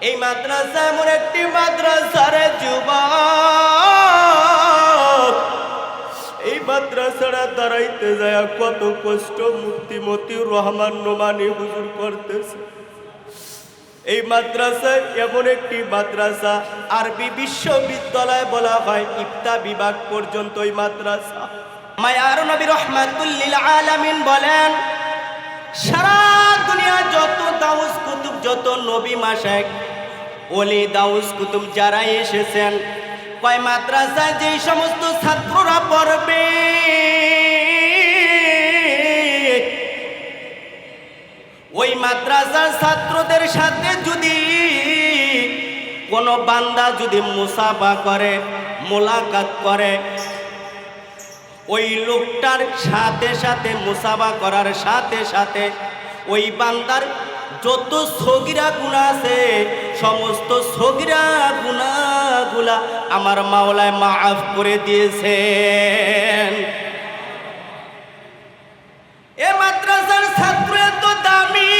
এই মাদ্রাসা এমন একটি মাদ্রাসার যুবক, এই মাদ্রাসাটা দাঁড়াইতে যায় কত কষ্ট মুফতি মতিউর রহমান নোমানী হুজুর করতেছে। এই মাদ্রাসায় এমন একটি মাদ্রাসা, আরবি বিশ্ববিদ্যালয় বলা হয়, ইফতা বিভাগ পর্যন্ত এই মাদ্রাসা। মায়ার নবী রহমাতুল লিল আলামিন বলেন, সারা দুনিয়া যত দাউস কুতুব, যত নবী মাশায়েখ ওলি দাউস কুতুব যারা এসেছেন, কয় মাদ্রাসায় যেই সমস্ত ছাত্ররা পড়বে ওই মাদ্রাসার ছাত্রদের সাথে যদি কোনো বান্দা যদি মুসাফা করে, মোলাকাত করে, ওই লোকটার সাথে সাথে মুসাফা করার সাথে সাথে ওই বান্দার যত সগীরা গুনাহ আছে সমস্ত সগীরা গুনাহগুলা আমার মাওলায় মাফ করে দিয়েছেন। এ মাদ্রাসার ছাত্র এত দামি,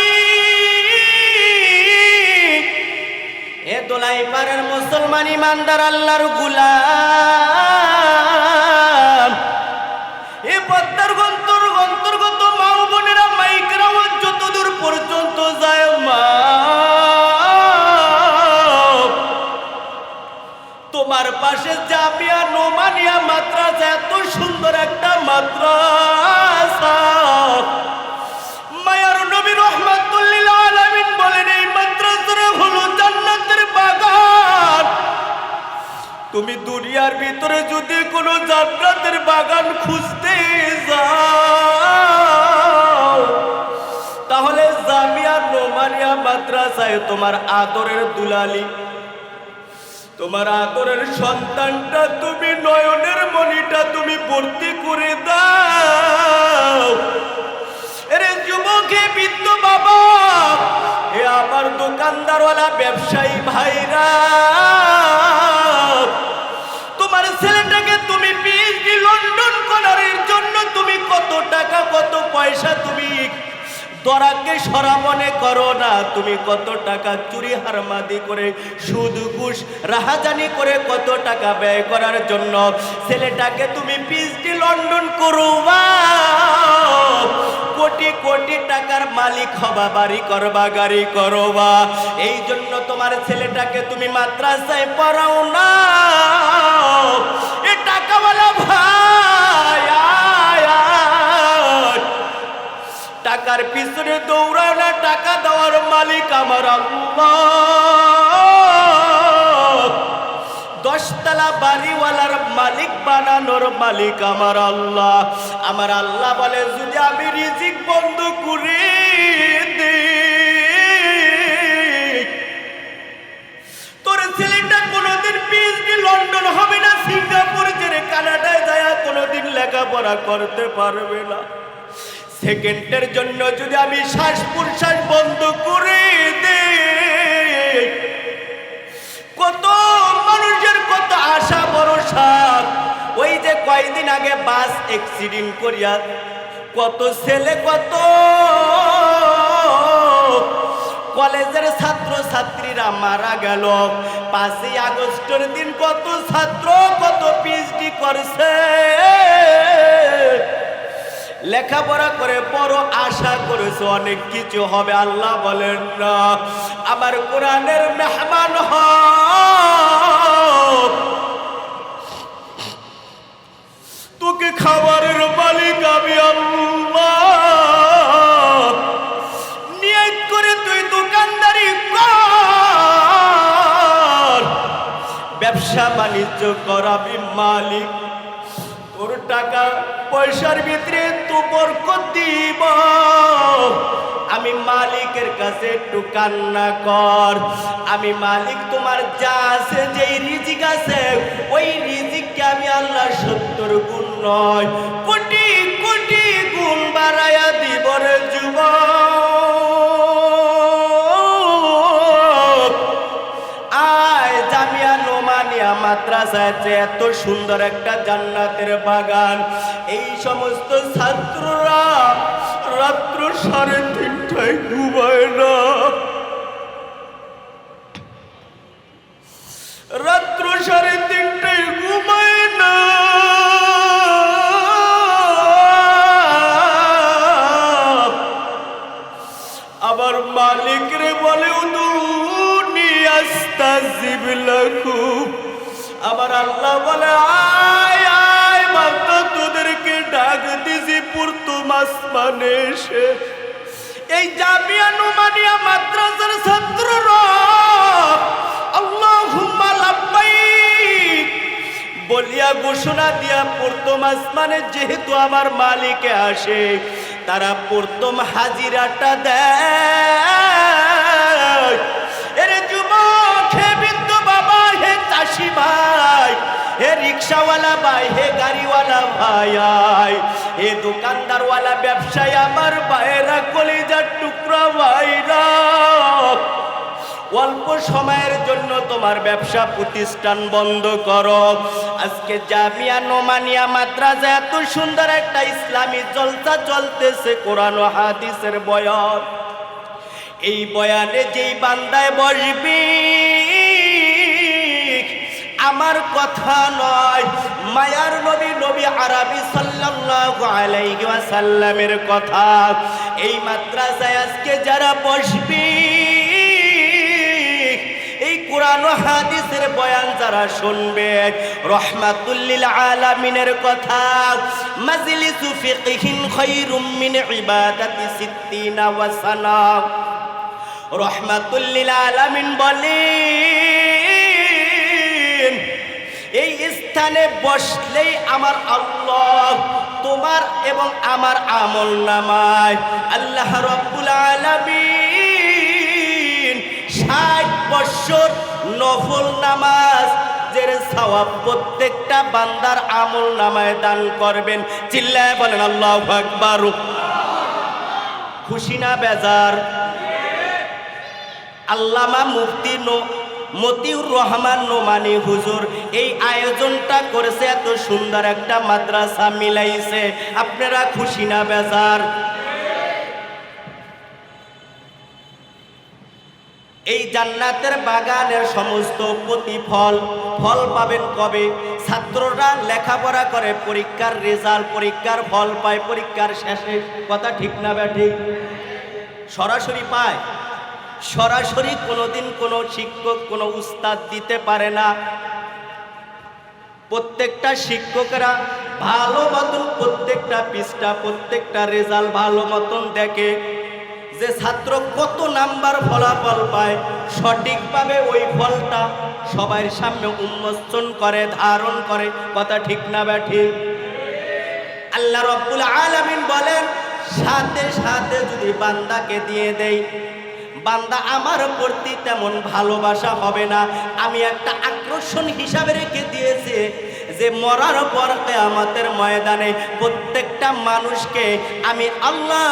এ দোলাইপাড়ার মুসলমান ইমানদার আল্লাহর গোলাম, এ পদ্মার অন্তর্গত মা বোনেরা মাইকের আওয়াজ যতদূর পর্যন্ত যায়, মা তোমার পাশে জামিয়া নোমানিয়া মাদ্রাসা, এত সুন্দর একটা মাদ্রাসা। মায়ার নবী রহমাতুল লিল আলামিন বলেন, এই মাদ্রাসাটা হলো জান্নাতের বাগান। তুমি দুনিয়ার ভিতরে যদি কোনো জান্নাতের বাগান খুঁজতে যাও, তাহলে জামিয়া নোমানিয়া মাদ্রাসায় তোমার আদরের দুলালি, তোমার আদরের সন্তানটা, তুমি নয়নের মণিটা তুমি ভর্তি করে দাও। এর যুবকে বৃদ্ধ বাবা, এ আমার দোকানদারওয়ালা ব্যবসায়ী ভাইরা, তোমার ছেলেটাকে তুমি পিএইচডি লন্ডন করার জন্য তুমি কত টাকা কত পয়সা তুমি দরাকে সরা মনে করো না, তুমি কত টাকা চুরি হারমাদি করে সুদ ঘুষ রাহাজানি করে কত টাকা ব্যয় করার জন্য ছেলেটাকে তুমি পিএইচডি লন্ডন করবা, কোটি কোটি টাকার মালিক হবা, বাড়ি করবা, গাড়ি করবা। এই জন্য তোমার ছেলেটাকে তুমি মাদ্রাসায় পড়াও না। এ টাকাওয়ালা ভাই, টাকার পিছনে দৌড়ায় না, টাকা দেওয়ার মালিক আমার আল্লাহ। 10 তলা বাড়িওয়ালার মালিক বানানোর মালিক আমার আল্লাহ। আমার আল্লাহ বলে, যদি আমি রিজিক বন্ধ করে দিই, তোর ছেলেটা কোনোদিন পিএইচডি লন্ডন হবে না, সিঙ্গাপুর ছেড়ে কানাডায় যায় কোনোদিন লেখাপড়া করতে পারবে না। সেকেন্ডের জন্য যদি আমি শ্বাস প্রশ্বাস বন্ধ করে দেই, কত মানুষের কত আশা ভরসা। ওই যে কয়েকদিন আগে বাস অ্যাক্সিডেন্ট করিয়া কত ছেলে, কত কলেজের ছাত্র ছাত্রীরা মারা গেল। 5ই আগস্টের দিন কত ছাত্র কত পিএইচডি করছে, লেখাপড়া করে বড় আশা করেছে অনেক কিছু হবে। আল্লাহ বলেন না, আমার কোরআনের মেহমান হও, তোকে খাবারের মালিক আমি আল্লাহ। নিয়ত করে তুই দোকানদারি কর, ব্যবসা বাণিজ্য কর, আমি মালিক। তোর টাকা পয়সার ভিতরে তো বরকত দিব, আমি মালিকের কাছে একটু কান্না কর। আমি মালিক, তোমার যা আছে যেই রিজিক আছে ওই রিজিককে আমি আল্লাহ 70 গুণ নয় কোটি কোটি গুণ বাড়ায়া দিব রে যুবক। আয় জামিয়া নোমানিয়া মাদ্রাসা আছে, এত সুন্দর একটা জান্নাতের বাগান। এই সমস্ত ছাত্ররা রাত্র 3:30টায় ঘুমায় না। ইস্তাজিব লাকুম। আমার আল্লাহ বলে আয় আয় বান্দা তোদেরকে ডাক দিছি প্রথম আসমানে এসে। এই জামিয়া নুমানিয়া মাদ্রাসার ছাত্ররা আল্লাহুম্মা লাব্বাইক বলিয়া ঘোষণা দিয়া প্রথম আসমানে যেহেতু আমার মালিকে আসে, তারা প্রথম হাজিরাটা দেয়। এর যুবক, হে বৃদ্ধ বাবা, হে চাষি ভাই, হে রিক্সাওয়ালা ভাই, হে গাড়িওয়ালা ভাই, হে দোকানদারওয়ালা ব্যবসায়ী, আমার ভাইয়েরা, কলিজার টুকরা ভাইরা, অল্প সময়ের জন্য তোমার ব্যবসা প্রতিষ্ঠান বন্ধ করো। আজকে জামিয়া নোমানিয়া মাদ্রাসা এত সুন্দর একটা ইসলামী জলসা চলতেছে, কোরআন ও হাদিসের বয়ান। এই বয়ানে যেই বান্দায় বসবি, আমার কথা নয়, মায়ার নবী নবী আরবি সাল্লাল্লাহু আলাইহি ওয়াসাল্লামের কথা। এই মাদ্রাসায় আজকে যারা বসবি, এই কোরআন ও হাদিসের বয়ান যারা শুনবে, রহমাতুল লিল আলামিনের কথা, মাজলিসু ফিকহিন খায়রুম মিন ইবাদাতি সিত্তিনা ওয়া সানা। রহমাতুল লিল আলামিন বলেন, এই স্থানে বসলেই আমার আল্লাহ তোমার এবং আমার আমলনামায় আল্লাহ রাব্বুল আলামিন 60 বছর নফল নামাজ যে সওয়াব প্রত্যেকটা বান্দার আমলনামায় দান করবেন। চিল্লায় বলেন আল্লাহু আকবার। খুশি না বেজার? আল্লামা মুফতি মতিউর রহমান নোমানী হুজুর এই আয়োজনটা করেছে, এত সুন্দর একটা মাদ্রাসা মিলাইছে। আপনারা খুশি না বেজার? এই জান্নাতের বাগানের সমস্ত প্রতিফল ফল পাবেন কবে? ছাত্ররা লেখাপড়া করে, পরীক্ষার রেজাল্ট, পরীক্ষার ফল পায় পরীক্ষার শেষে। কথা ঠিক না ঠিক? সরাসরি পায়? সরাসরি কোনোদিন কোনো শিক্ষক কোনো উস্তাদ দিতে পারে না। প্রত্যেকটা শিক্ষকরা ভালো মতন প্রত্যেকটা পৃষ্ঠা, প্রত্যেকটা রেজাল্ট ভালো মতন দেখে যে ছাত্র কত নাম্বার ফলাফল পায়, সঠিকভাবে ওই ফলটা সবার সামনে উন্মোচন করে, ধারণ করে। কথা ঠিক না ঠিক? আল্লাহ রাব্বুল আলামিন বলেন, সাথে সাথে যদি বান্দাকে দিয়ে দেই, বান্দা আমার প্রতি তেমন ভালোবাসা হবে না। আমি একটা আকর্ষণ হিসাবে রেখে দিয়েছি যে মরার পর কিয়ামতের ময়দানে প্রত্যেকটা মানুষকে আমি আল্লাহ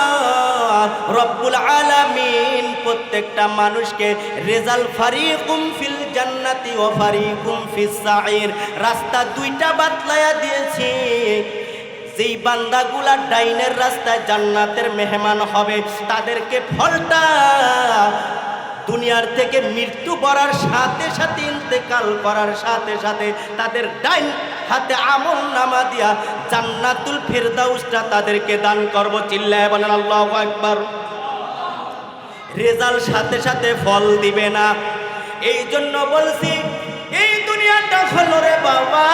রব্বুল আলামিন প্রত্যেকটা মানুষকে রেজাল ফারিকুম ফিল জান্নাতি ওয়া ফারিকুম ফিস সাঈর রাস্তা দুইটা বাতলায়া দিয়েছি। যেই বান্দাগুলা ডাইনের রাস্তায় জান্নাতের মেহমান হবে, তাদেরকে ফলটা দুনিয়ার থেকে মৃত্যু পড়ার সাথে সাথে, ইন্তেকাল করার সাথে সাথে তাদের ডাইন হাতে আমল নামা দিয়া জান্নাতুল ফেরদাউসটা তাদেরকে দান করব। চিল্লায় বলেন আল্লাহু আকবার। রেজাল্ট সাথে সাথে ফল দিবে না। এই জন্য বলছি, এই দুনিয়াটা হলো রে বাবা,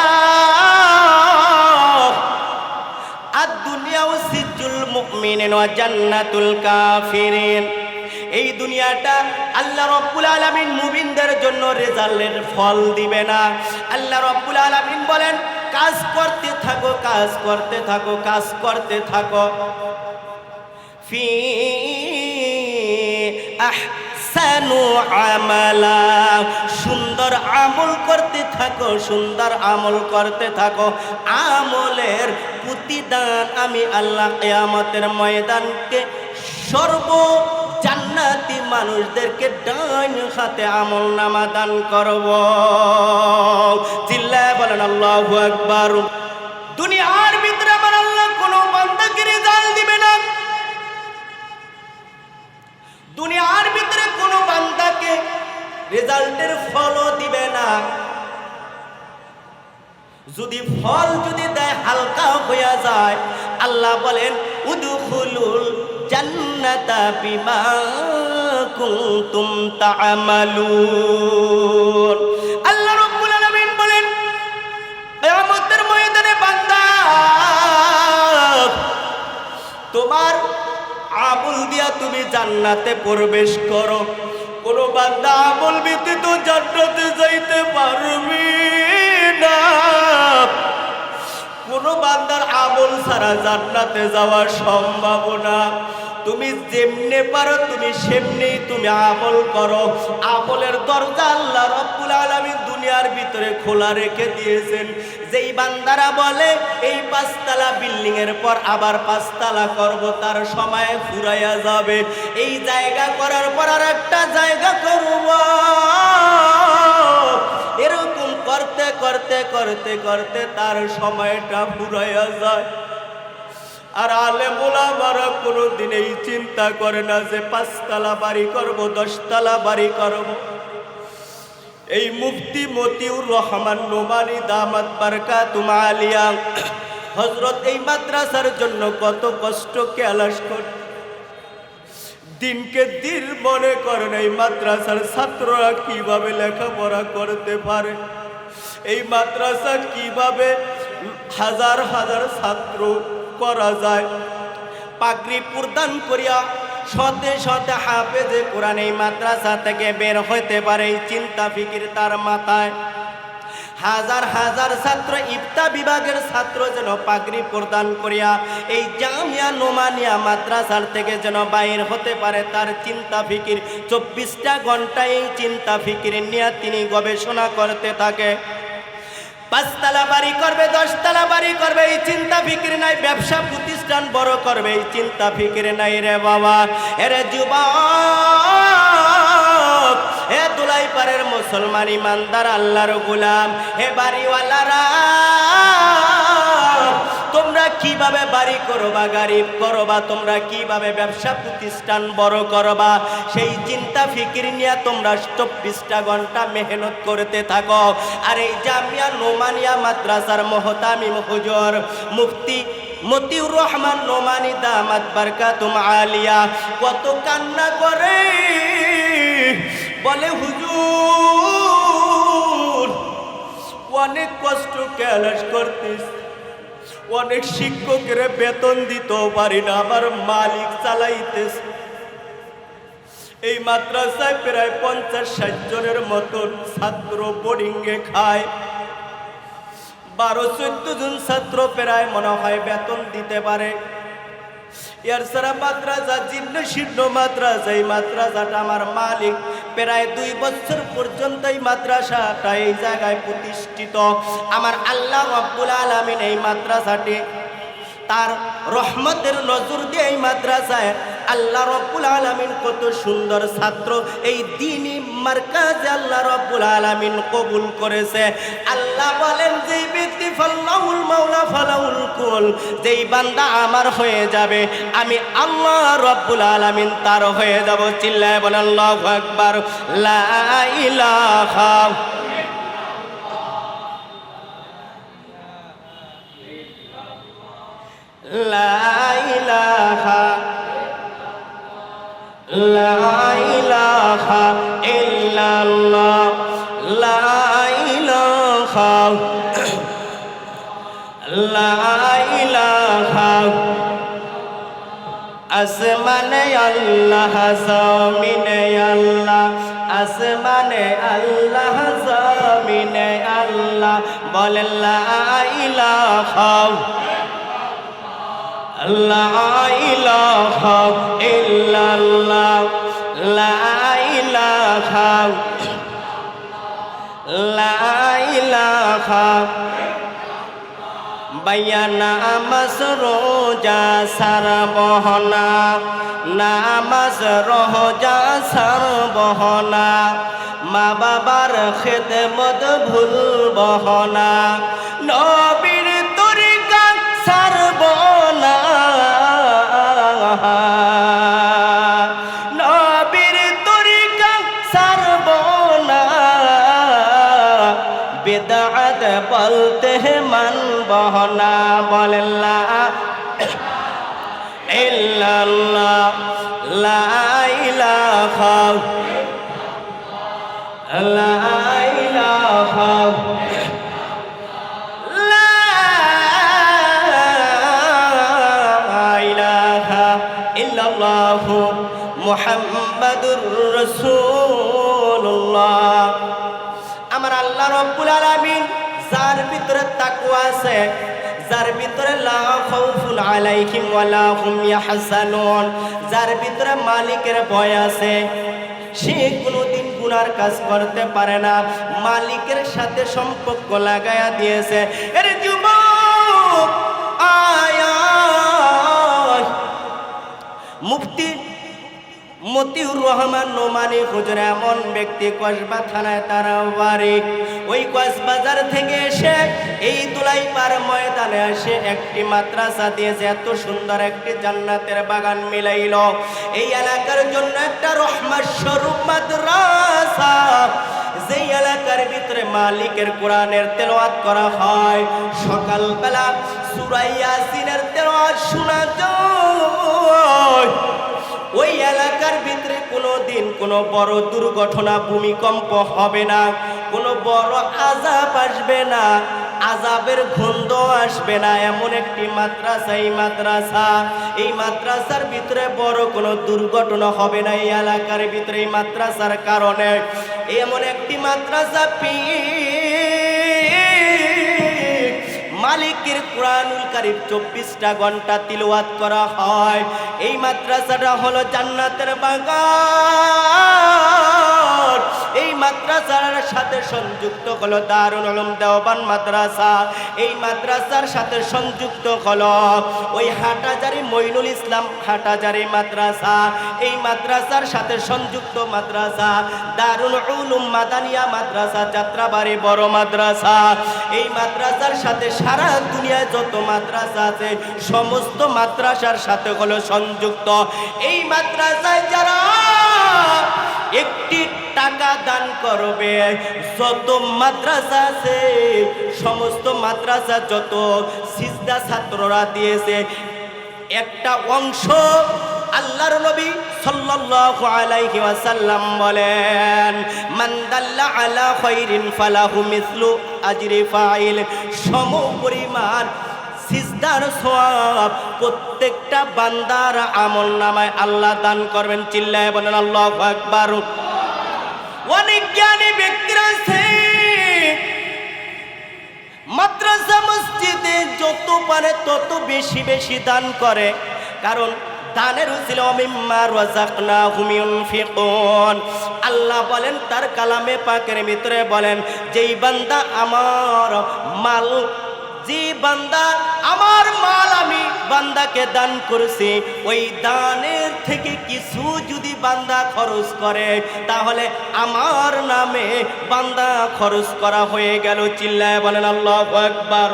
আর দুনিয়াও সিজুল মুমিনিন ওয়া জান্নাতুল কাফিরিন। এই দুনিয়াটা আল্লাহ রাব্বুল আলামিন মুমিনদের জন্য রেজাল্টের ফল দিবে না। আল্লাহ রাব্বুল আলামিন বলেন, কাজ করতে থাকো, কাজ করতে থাকো, কাজ করতে থাকো। ফি আহসানু আমালা, সুন্দর আমল করতে থাকো, সুন্দর আমল করতে থাকো। আমলের প্রতিদান আমি আল্লাহ কিয়ামতের ময়দানকে সর্ব জান্নাতি মানুষদেরকে ডান হাতে আমল নামা দান করব। চিল্লায় বলেন আল্লাহু আকবার। দুনিয়ার ভিতরে আমার আল্লাহ কোনো বান্দাকে রেজাল্ট দিবে না। দুনিয়ার ভিতরে কোনো বান্দাকে রেজাল্টের ফলও দিবে না। যদি ফল যদি দেয় হালকা হয়ে যায়, আল্লাহ বলেন উদখুলুল জান্নাতা বিমা কুনতুম তা'মালুন। আল্লাহ রাব্বুল আলামিন বলেন, কিয়ামতের ময়দানে বান্দা তোমার আমল দিয়া তুমি জান্নাতে প্রবেশ করো। কোন বান্দা আমল ব্যতীত জান্নাতে যাইতে পারবে না। কোন বান্দার আমল ছাড়া জান্নাতে যাওয়া সম্ভব না। তুমি যেমনে পারো তুমি সেমনেই তুমি আমল করো। আমলের দরজা আল্লাহ রাব্বুল আলামিন দুনিয়ার ভিতরে খোলা রেখে দিয়েছেন। যেই বান্দারা বলে এই ৫ তলা বিল্ডিং এর পর আবার ৫ তলা করব, তার সময় ফুরাইয়া যাবে। এই জায়গা করার পর আর একটা জায়গা করব, এরকম করতে করতে করতে করতে তার সময়টা ফুরাইয়া যায়। আর আলেম ওলামারা কোনোদিন এই চিন্তা করে না যে ৫ তলা বাড়ি করব, ১০ তলা বাড়ি করব। এই মুফতি মতিউর রহমান নোমানী দামাত বারকাতুহু আলিয়া হযরত এই মাদ্রাসার জন্য কত কষ্ট কেলাস করে দিনকে দিন মনে করেন এই মাদ্রাসার ছাত্ররা কিভাবে লেখাপড়া করতে পারে, এই মাদ্রাসা কিভাবে হাজার হাজার ছাত্র করা যায়। পাগড়ি প্রদান করিয়া শতে শতে হাফেজে কোরআন এই মাদ্রাসা থেকে বের হইতে পারে, এই চিন্তা ফিকির তার মাথায়। হাজার হাজার ছাত্র ইফতা বিভাগের ছাত্র যেন পাগড়ি প্রদান করিয়া এই জামিয়া নোমানিয়া মাদ্রাসার থেকে যেন বাইর হতে পারে, তার চিন্তা ফিকির ২৪টা ঘন্টা এই চিন্তা ফিকির নিয়ে তিনি গবেষণা করতে থাকে। ৫ তলা বাড়ি করবে, ১০ তলা বাড়ি করবে, এই চিন্তা ফিকির নাই। ব্যবসা প্রতিষ্ঠান বড় করবে, এই চিন্তা ফিকির নাই রে বাবা। এরে যুবক, হে দুলাইপাড়ের মুসলমান ইমানদার আল্লাহর গোলাম, হে বাড়িওয়ালারা, তোমরা কিভাবে বাড়ি করবা, গাড়ি করবা, তোমরা কিভাবে ব্যবসা প্রতিষ্ঠান বড় করবা, সেই চিন্তা ফিকির নিয়ে তোমরা ২৪টা ঘন্টা মেহনত করতে থাকো। আর এই জামিয়া নোমানিয়া মাদ্রাসার মুহতামিম হুজুর মুফতি মতিউর রহমান নোমানী দামাত বারকাতুহু আলিয়া কত কান্না করে, বলে হুজুর অনেক কষ্ট কেলাস করতেছি, অনেক শিক্ষকের বেতন দিতেও পারি না, আমার মালিক চালাইতেছে। এই মাদ্রাসায় প্রায় ৫০-৬০ জনের মতন ছাত্র বোর্ডিংয়ে খায়। ১২-১৪ জন ছাত্র প্রায় মনে হয় বেতন দিতে পারে। এর সারা মাদ্রাসা জীর্ণ শীর্ণ মাদ্রাসা, এই মাদ্রাসাটা আমার মালিক প্রায় ২ বছর পর্যন্ত এই মাদ্রাসাটা এই জায়গায় প্রতিষ্ঠিত। আমার আল্লাহ রাব্বুল আলামিন এই মাদ্রাসাটি তার রহমতের নজর দিয়ে এই মাদ্রাসায় আল্লাহ রাব্বুল আলামিন কত সুন্দর ছাত্র এই দ্বীনি মারকাজে আল্লাহ রাব্বুল আলামিন কবুল করেছে। আল্লাহ বলেন, যে ব্যক্তি ফাল্লাহুল মাওলা ফালাহুল কুল, যেই বান্দা আমার হয়ে যাবে আমি আল্লাহ রাব্বুল আলামিন তার হয়ে যাব। চিল্লায় বলেন আল্লাহু আকবার। লা ইলাহা লা ইলাহা লা ইলাহা ইল্লাল্লাহ লা ইলাহা লা ইলাহা। আসমানে আল্লাহ জমিনে আল্লাহ, আসমানে আল্লাহ জমিনে আল্লাহ, বলেন লা ইলাহা লা ইলাহা ইল্লাল্লাহ লা ইলাহা লা ইলাহা। বাইয়া নামাজ রোজা সারবহনা, নামাজ রোজা সারবহনা, মা বাবার খেদমত ভুলবহনা, নবীর তরিকা সারবনা, নবীর তরিকা সারবনা, বেদাত বলতে মানবহ না, বলেন লা ইল্লাল্লাহ লা ইলাহা ইলাহা লা ইলাহা ইল্লাল্লাহু মুহাম্মাদুর রাসূলুল্লাহ। আমার আল্লাহ রাব্বুল আলামিন যার ভিতরে তাকওয়া আছে, যার ভিতরে লা খাউফুন আলাইহিম ওয়ালা হুম ইয়াহজানুন, যার ভিতরে মালিকের ভয় আছে, সে কোনোদিন গুনার কাজ করতে পারে না, মালিকের সাথে সম্পর্ক লাগায়া দিয়েছে। এর যুবক আয়া মুফতি মতিউর রহমান নোমানী হুজুর এমন ব্যক্তি কসবা থানায় তার বাড়ি। ওই কক্সবাজার থেকে এসে এই দুলাইপার ময়দানে এসে একটি মাদ্রাসা দিয়েছে, এত সুন্দর একটি জান্নাতের বাগান মিলাইল। এই এলাকার জন্য একটা রহমত স্বরূপ মাদ্রাসা, যেই এলাকার ভিতরে মালিকের কোরআনের তেলাওয়াত করা হয়, সকালবেলা সূরা ইয়াসিনের তেলাওয়াত শোনা যায়। ওই এলাকার ভিতরে কোনোদিন কোনো বড় দুর্ঘটনা ভূমিকম্প হবে না, কোনো বড় আযাব আসবে না, আযাবের গন্ধ আসবে না, এমন একটি মাদ্রাসা এই মাদ্রাসা। এই মাদ্রাসার ভিতরে বড় কোনো দুর্ঘটনা হবে না এই এলাকার ভিতরে। এই মাদ্রাসার কারণে এমন একটি মাদ্রাসা মালিকের কোরআনুল কারীম 24টা ঘন্টা তিলাওয়াত করা হয়। এই মাদ্রাসাটা হলো জান্নাতের বাগান। এই মাদ্রাসার সাথে সংযুক্ত হলো দারুল উলুম দেওবন্দ মাদ্রাসা। এই মাদ্রাসার সাথে সংযুক্ত হলো ওই হাটহাজারী মঈনুল ইসলাম হাটহাজারী মাদ্রাসা। এই মাদ্রাসার সাথে সংযুক্ত মাদ্রাসা দারুল উলুম মাদানিয়া মাদ্রাসা যাত্রাবাড়ি বড় মাদ্রাসা। এই মাদ্রাসার সাথে সারা দুনিয়ায় যত মাদ্রাসা আছে সমস্ত মাদ্রাসার সাথে হলো সংযুক্ত। এই মাদ্রাসায় যারা একটি টাকা দান করবে, যত মাদ্রাসা আছে সমস্ত মাদ্রাসা যত সিজদা ছাত্ররা দিয়েছে একটা অংশ আল্লাহর নবী সাল্লাল্লাহু আলাইহি ওয়াসাল্লাম বলেন, মান দাল্লা আলা খাইরিন ফালাহু মিসলু আজরি ফাইল, সমপরিমাণ সিজদার সওয়াব প্রত্যেকটা বান্দার আমলনামায় আল্লাহ দান করবেন। চিল্লায়ে বলেন আল্লাহু আকবার। অনেক জ্ঞানী ব্যক্তিরা আছে মাদ্রাসা মসজিদে যত পারে তত বেশি বেশি দান করে, কারণ দানের উসিলা মিম্মা রাযাকনাহুম ইউনফিকুন। আল্লাহ বলেন তার কালামে পাকের ভিতরে বলেন, যেই বান্দা আমার মাল, যে বান্দা আমার মাল আমি বান্দাকে দান করছি, ওই দানের থেকে কিছু যদি বান্দা খরচ করে তাহলে আমার নামে বান্দা খরচ করা হয়ে গেল। চিল্লায় বলেন আল্লাহু আকবার।